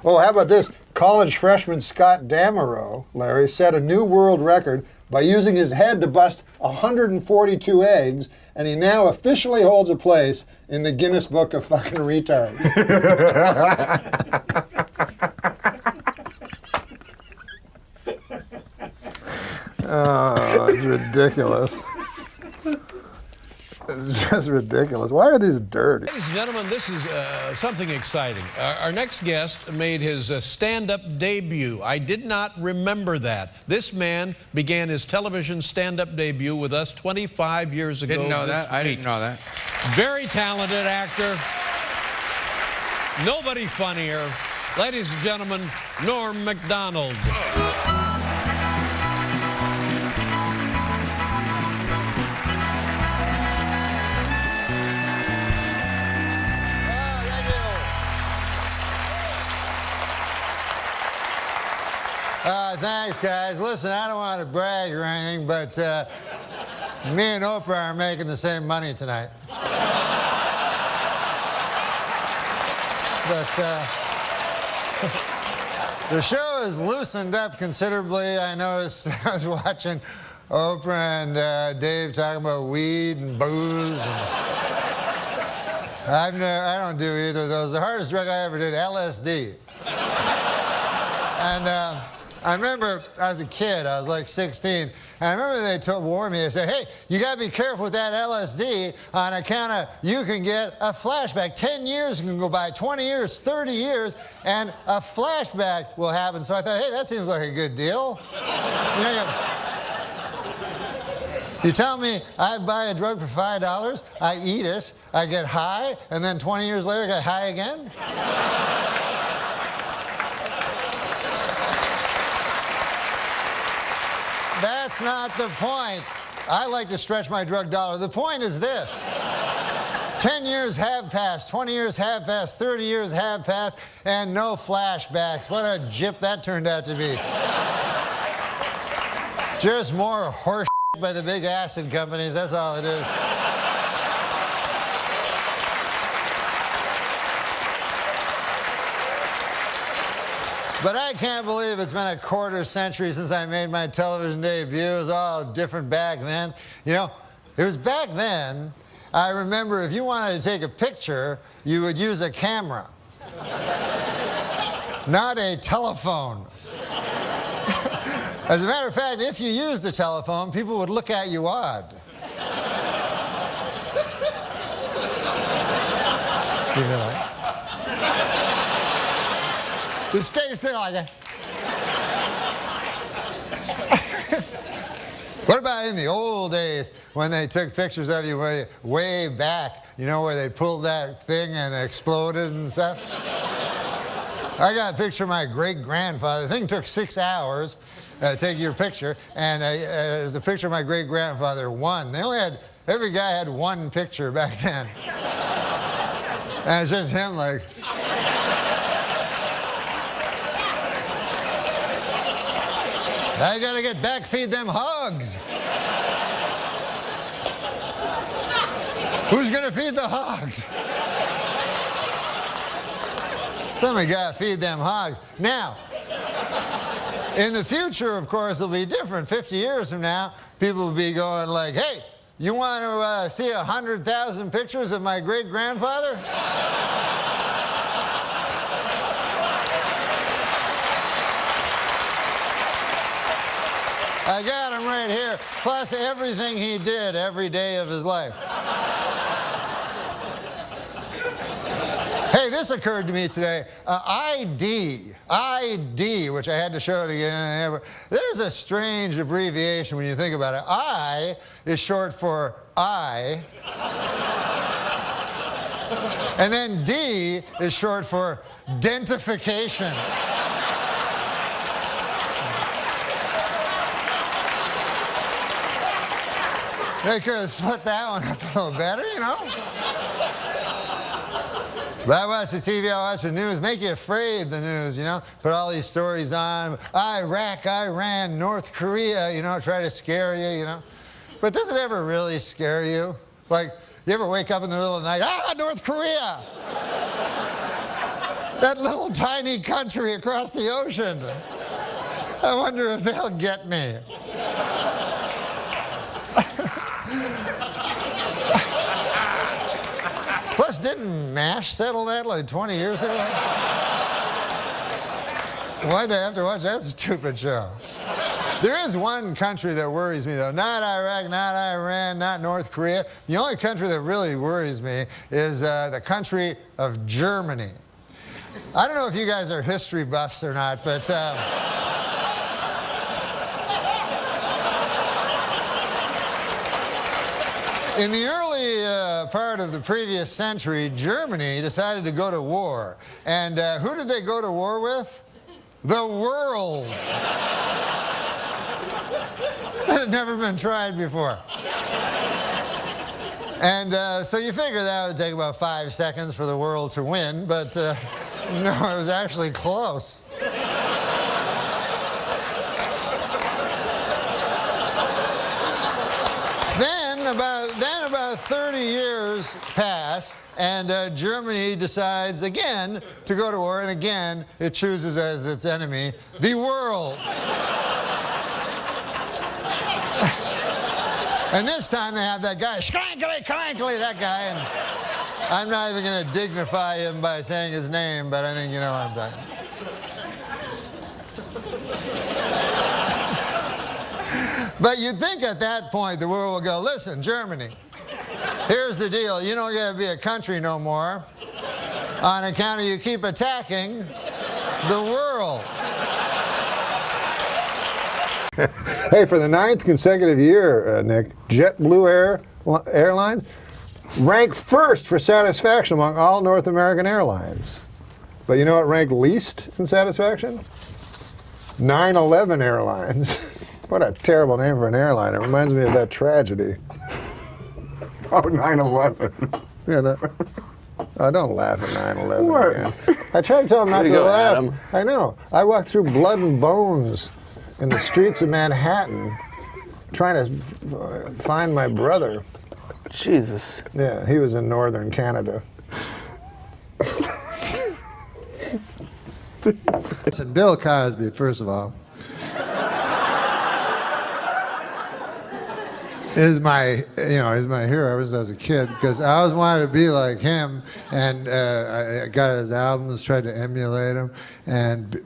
Oh, how about this? College freshman Scott Damerow, Larry, set a new world record by using his head to bust 142 eggs, and he now officially holds a place in the Guinness Book of fucking retards. Oh, it's ridiculous. It's just ridiculous. Why are these dirty? Ladies and gentlemen, this is something exciting. Our next guest made his stand-up debut. I did not remember that. This man began his television stand-up debut with us 25 years ago. Didn't know that. I didn't know that. Very talented actor. Nobody funnier. Ladies and gentlemen, Norm MacDonald. Thanks, guys. Listen, I don't want to brag or anything, but me and Oprah are making the same money tonight. But the show has loosened up considerably. I noticed I was watching Oprah and Dave talking about weed and booze. And I don't do either of those. The hardest drug I ever did, LSD. And I remember I was a kid, I was like 16, and I remember they warned me, they said, hey, you gotta be careful with that LSD on account of you can get a flashback. 10 years can go by, 20 years, 30 years, and a flashback will happen. So I thought, hey, that seems like a good deal. You know, you tell me I buy a drug for $5, I eat it, I get high, and then 20 years later I get high again? That's not the point. I like to stretch my drug dollar. The point is this. 10 years have passed, 20 years have passed, 30 years have passed, and no flashbacks. What a gyp that turned out to be. Just more horse shit by the big acid companies, that's all it is. But I can't believe it's been a quarter century since I made my television debut. It was all different back then. You know, it was back then, I remember if you wanted to take a picture, you would use a camera, not a telephone. As a matter of fact, if you used a telephone, people would look at you odd. Keep it like. Just stay still like that. What about in the old days when they took pictures of you way back, you know, where they pulled that thing and exploded and stuff? I got a picture of my great-grandfather. The thing took 6 hours to take your picture, and it was a picture of my great-grandfather, one. They only had, every guy had one picture back then. And it's just him like... I gotta get back, feed them hogs. Who's gonna feed the hogs? Somebody gotta feed them hogs. Now, in the future, of course, it'll be different. 50 years from now, people will be going like, hey, you want to see 100,000 pictures of my great-grandfather? I got him right here, plus everything he did every day of his life. Hey, this occurred to me today. ID, which I had to show it again. There's a strange abbreviation when you think about it. I is short for I. And then D is short for dentification. They could have split that one up a little better, you know? But I watch the TV, I watch the news, make you afraid, the news, you know? Put all these stories on, Iraq, Iran, North Korea, you know, try to scare you, you know? But does it ever really scare you? Like, you ever wake up in the middle of the night, North Korea! That little tiny country across the ocean. I wonder if they'll get me. Plus, didn't MASH settle that like 20 years ago? Why'd I have to watch that stupid show? There is one country that worries me, though. Not Iraq, not Iran, not North Korea. The only country that really worries me is the country of Germany. I don't know if you guys are history buffs or not, but in the early part of the previous century, Germany decided to go to war. And who did they go to war with? The world. It had never been tried before. And so you figure that would take about 5 seconds for the world to win, but no, it was actually close. Then about 30 years pass, and Germany decides again to go to war, and again it chooses as its enemy the world. And this time they have that guy, Schrankly, Crankly, that guy, and I'm not even going to dignify him by saying his name, but I think you know what I'm talking about. But you'd think at that point the world will go, listen, Germany, here's the deal. You don't get to be a country no more on account of you keep attacking the world. Hey, for the 9th consecutive year, Nick, JetBlue Airlines ranked first for satisfaction among all North American airlines. But you know what ranked least in satisfaction? 9/11 Airlines. What a terrible name for an airline. It reminds me of that tragedy. Oh, 9/11. Yeah, no, don't laugh at 9/11 What? again. I tried to tell him not Way to to go, laugh. Adam. I know. I walked through blood and bones in the streets of Manhattan trying to find my brother. Jesus. Yeah, he was in northern Canada. Listen, Bill Cosby, first of all, is my hero ever since I was a kid, because I always wanted to be like him, and I got his albums, tried to emulate him,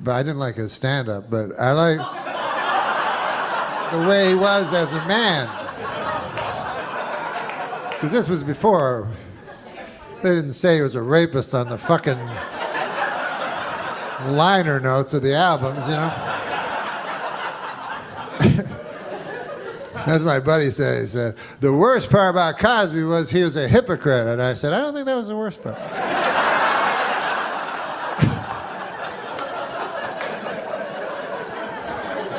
but I didn't like his stand-up, but I like the way he was as a man. Because this was before, they didn't say he was a rapist on the fucking liner notes of the albums, you know? As my buddy said, he said, the worst part about Cosby was he was a hypocrite. And I said, I don't think that was the worst part.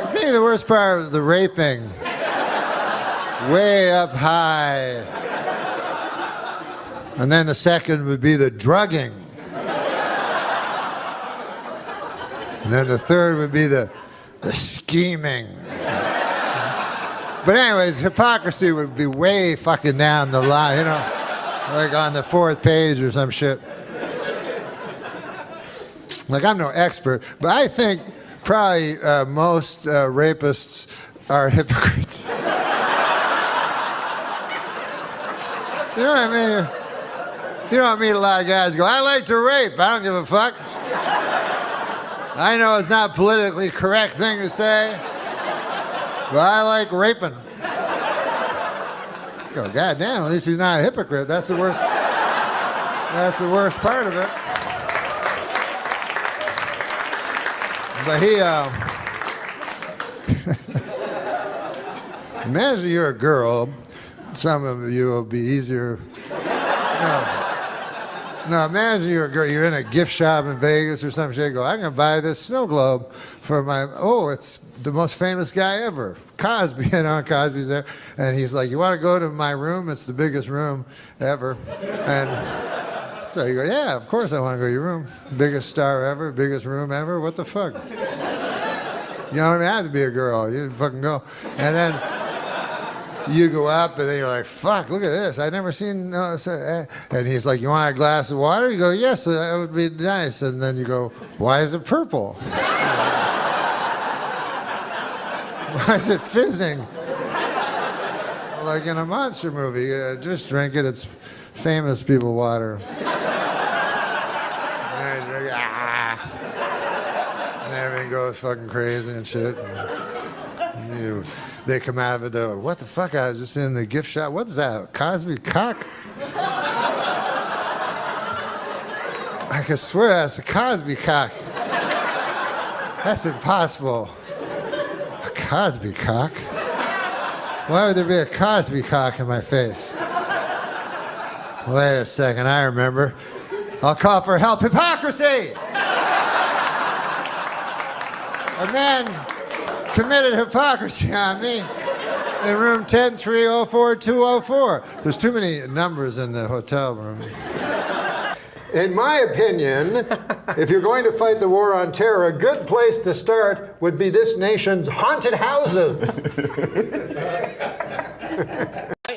To me, the worst part was the raping. Way up high. And then the second would be the drugging. And then the third would be the scheming. But anyways, hypocrisy would be way fucking down the line, you know, like on the 4th page or some shit. Like, I'm no expert, but I think probably most rapists are hypocrites. You know what I mean? You don't meet a lot of guys who go, I like to rape, I don't give a fuck. I know it's not a politically correct thing to say, but I like raping. Go, goddamn, at least he's not a hypocrite. That's the worst. That's the worst part of it. But he, imagine you're a girl. Some of you will be easier. No, imagine you're a girl, you're in a gift shop in Vegas or some shit, go, I'm going to buy this snow globe for it's the most famous guy ever, Cosby, you know, Cosby's there, and he's like, you want to go to my room? It's the biggest room ever. And so you go, yeah, of course I want to go to your room. Biggest star ever, biggest room ever, what the fuck? You don't even have to be a girl, you fucking go. And you go up and then you're like, fuck, look at this. I've never seen, and he's like, you want a glass of water? You go, yes, that would be nice. And then you go, why is it purple? Why is it fizzing? Like in a monster movie. Just drink it. It's famous people water. And I drink it, and everything goes fucking crazy and shit. And they come out of it, they're like, what the fuck? I was just in the gift shop. What's that? Cosby cock? I can swear that's a Cosby cock. That's impossible. A Cosby cock? Why would there be a Cosby cock in my face? Wait a second, I remember. I'll call for help. Hypocrisy! A man committed hypocrisy on me in room 10304-204. There's too many numbers in the hotel room. In my opinion, if you're going to fight the war on terror, a good place to start would be this nation's haunted houses.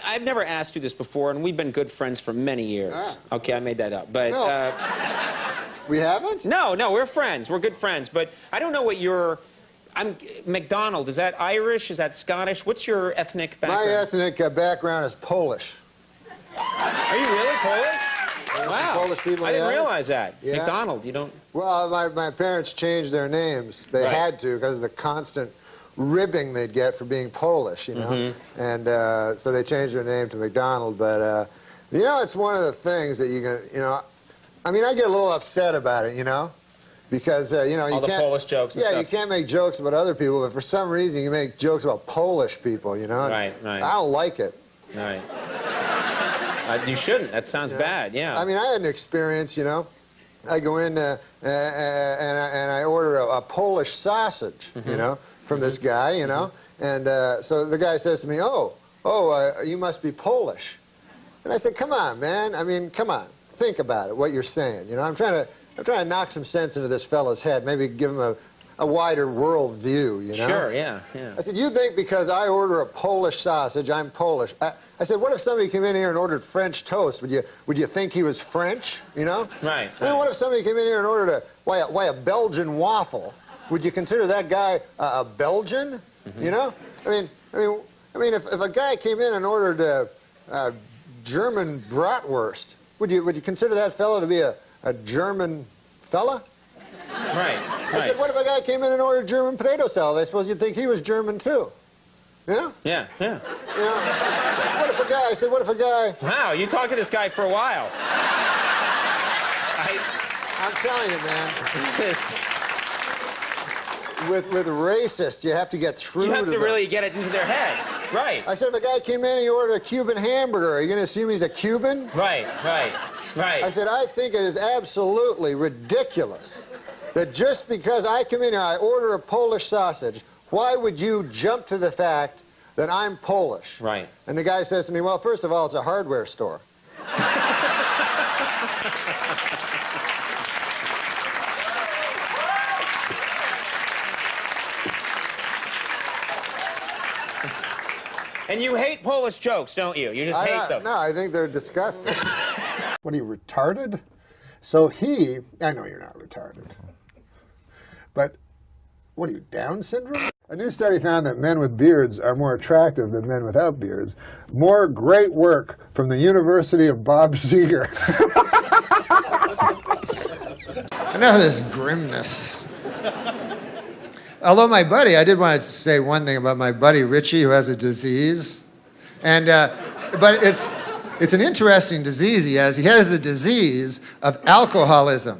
I've never asked you this before, and we've been good friends for many years. Ah. Okay, I made that up. But No. We haven't? no, we're friends. We're good friends. But I don't know what your... MacDonald, is that Irish? Is that Scottish? What's your ethnic background? My ethnic background is Polish. Are you really Polish? Wow. Polish people, I didn't yeah. realize that. Yeah. MacDonald, you don't... Well, my parents changed their names. They Right. had to because of the constant ribbing they'd get for being Polish, you know. Mm-hmm. And so they changed their name to McDonald. But, you know, it's one of the things that you can, you know, I mean, I get a little upset about it, you know. Because, you know, you All the can't... Polish jokes and Yeah, stuff. you can't make jokes about other people, but for some reason you make jokes about Polish people, you know. Right. I don't like it. Right. You shouldn't. That sounds bad, yeah. I mean, I had an experience, you know. I go in and I order a Polish sausage, you know, from this guy, you know. And so the guy says to me, you must be Polish. And I said, come on, man. I mean, come on. Think about it, what you're saying. You know, I'm trying to knock some sense into this fellow's head, maybe give him a wider world view, you know? Sure, yeah. I said, you think because I order a Polish sausage, I'm Polish. I said, what if somebody came in here and ordered French toast? Would you think he was French, you know? Right. I mean, what if somebody came in here and ordered a Belgian waffle? Would you consider that guy a Belgian, you know? I mean, if a guy came in and ordered a German bratwurst, would you consider that fellow to be a German fella? Right. I said, what if a guy came in and ordered German potato salad? I suppose you'd think he was German too. Yeah? Yeah. You know, what if a guy... Wow, you talked to this guy for a while. I'm telling you, man. With racists, you have to get through You have to them. really get it into their head. Right. I said, if a guy came in and he ordered a Cuban hamburger, are you going to assume he's a Cuban? Right. I said, I think it is absolutely ridiculous that just because I come in here, I order a Polish sausage, why would you jump to the fact that I'm Polish? Right. And the guy says to me, well, first of all, it's a hardware store. And you hate Polish jokes, don't you? You just hate them. No, I think they're disgusting. What are you, retarded? So I know you're not retarded, but what are you, Down syndrome? A new study found that men with beards are more attractive than men without beards. More great work from the University of Bob Seger. I know this grimness. Although my buddy, I did want to say one thing about my buddy Richie, who has a disease, and but it's an interesting disease he has. He has the disease of alcoholism.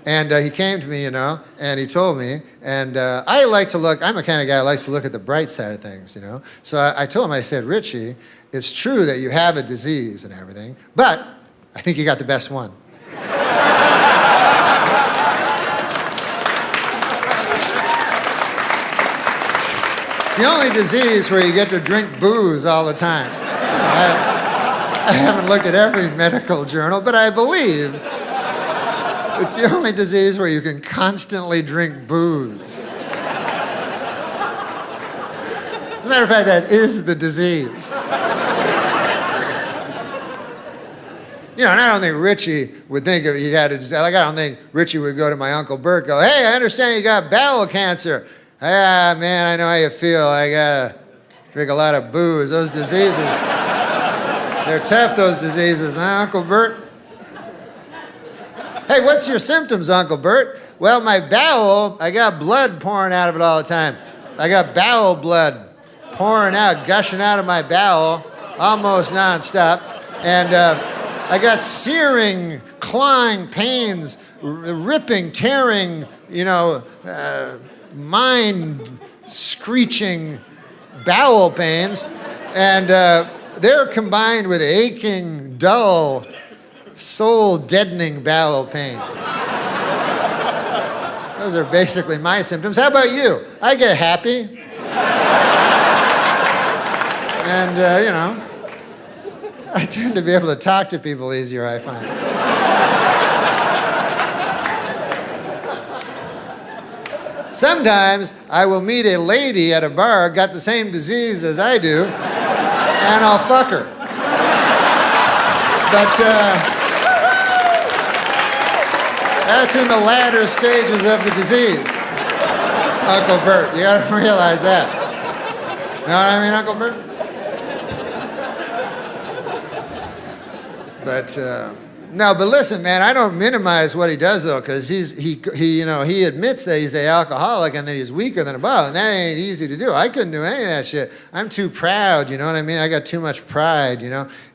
And he came to me, you know, and he told me, and I like to look, I'm the kind of guy who likes to look at the bright side of things, you know. So I told him, I said, Richie, it's true that you have a disease and everything, but I think you got the best one. It's the only disease where you get to drink booze all the time. I haven't looked at every medical journal, but I believe it's the only disease where you can constantly drink booze. As a matter of fact, that is the disease. You know, and I don't think Richie would think if he had a disease. Like, I don't think Richie would go to my Uncle Bert, go, hey, I understand you got bowel cancer. Ah, man, I know how you feel. I gotta drink a lot of booze. Those diseases, they're tough, those diseases, huh, Uncle Bert? Hey, what's your symptoms, Uncle Bert? Well, my bowel, I got blood pouring out of it all the time. I got bowel blood pouring out, gushing out of my bowel, almost nonstop. And I got searing, clawing pains, ripping, tearing, mind-screeching bowel pains. And they're combined with aching, dull, soul-deadening bowel pain. Those are basically my symptoms. How about you? I get happy. And, I tend to be able to talk to people easier, I find. Sometimes I will meet a lady at a bar, got the same disease as I do, and I'll fuck her. But that's in the latter stages of the disease, Uncle Bert. You gotta realize that. You know what I mean, Uncle Bert? But no, but listen, man, I don't minimize what he does though, because he admits that he's an alcoholic and that he's weaker than a bottle, and that ain't easy to do. I couldn't do any of that shit. I'm too proud, you know what I mean? I got too much pride,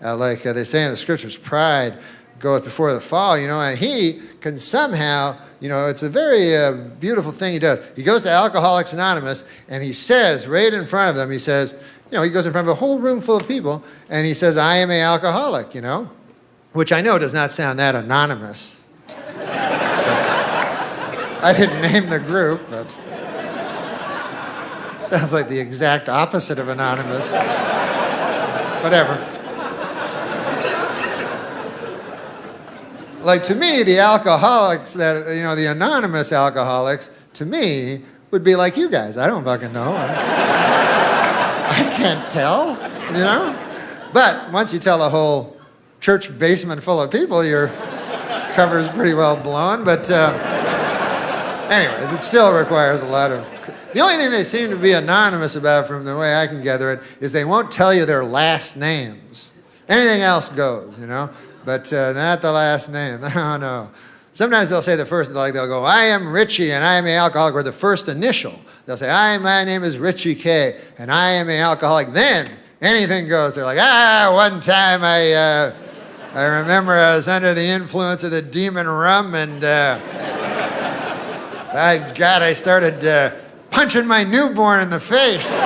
like they say in the scriptures, pride goeth before the fall, and he can somehow, it's a very beautiful thing he does. He goes to Alcoholics Anonymous and he says, right in front of them, he says, he goes in front of a whole room full of people and he says, I am an alcoholic, which I know does not sound that anonymous. I didn't name the group, but sounds like the exact opposite of anonymous. Whatever. Like, to me, the alcoholics the anonymous alcoholics, to me, would be like you guys. I don't fucking know. I can't tell, But once you tell a whole church basement full of people, your cover's pretty well blown. But anyways, it still requires a lot of... The only thing they seem to be anonymous about, from the way I can gather it, is they won't tell you their last names. Anything else goes, But not the last name. No. Sometimes they'll say the first, they'll go, I am Richie and I am an alcoholic, or the first initial. They'll say, my name is Richie K and I am an alcoholic. Then anything goes. They're like, one time I remember I was under the influence of the demon rum and I started punching my newborn in the face.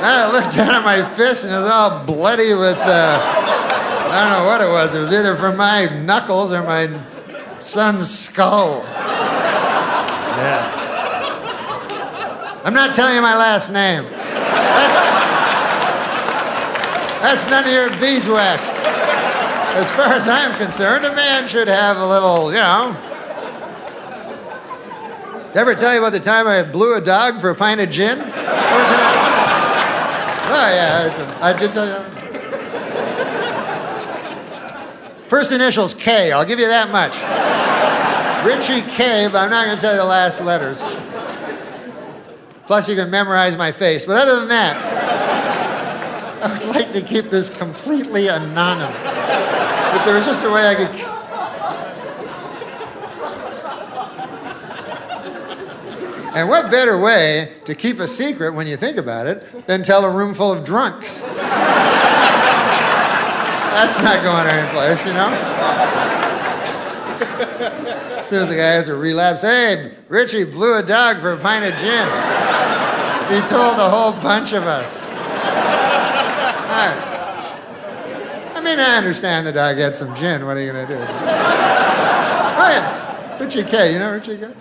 I looked down at my fist and it was all bloody with, I don't know what it was. It was either from my knuckles or my son's skull. Yeah. I'm not telling you my last name. That's none of your beeswax. As far as I'm concerned, a man should have a little, Did I ever tell you about the time I blew a dog for a pint of gin? Oh, yeah, I did tell you that. First initial's K, I'll give you that much. Richie K, but I'm not going to tell you the last letters. Plus, you can memorize my face. But other than that, I would like to keep this completely anonymous. If there was just a way I could... And what better way to keep a secret, when you think about it, than tell a room full of drunks? That's not going any place, As soon as the guy has a relapse, hey, Richie blew a dog for a pint of gin. He told a whole bunch of us. I understand the dog had some gin. What are you going to do? Oh, yeah. Richie K. You know Richie K?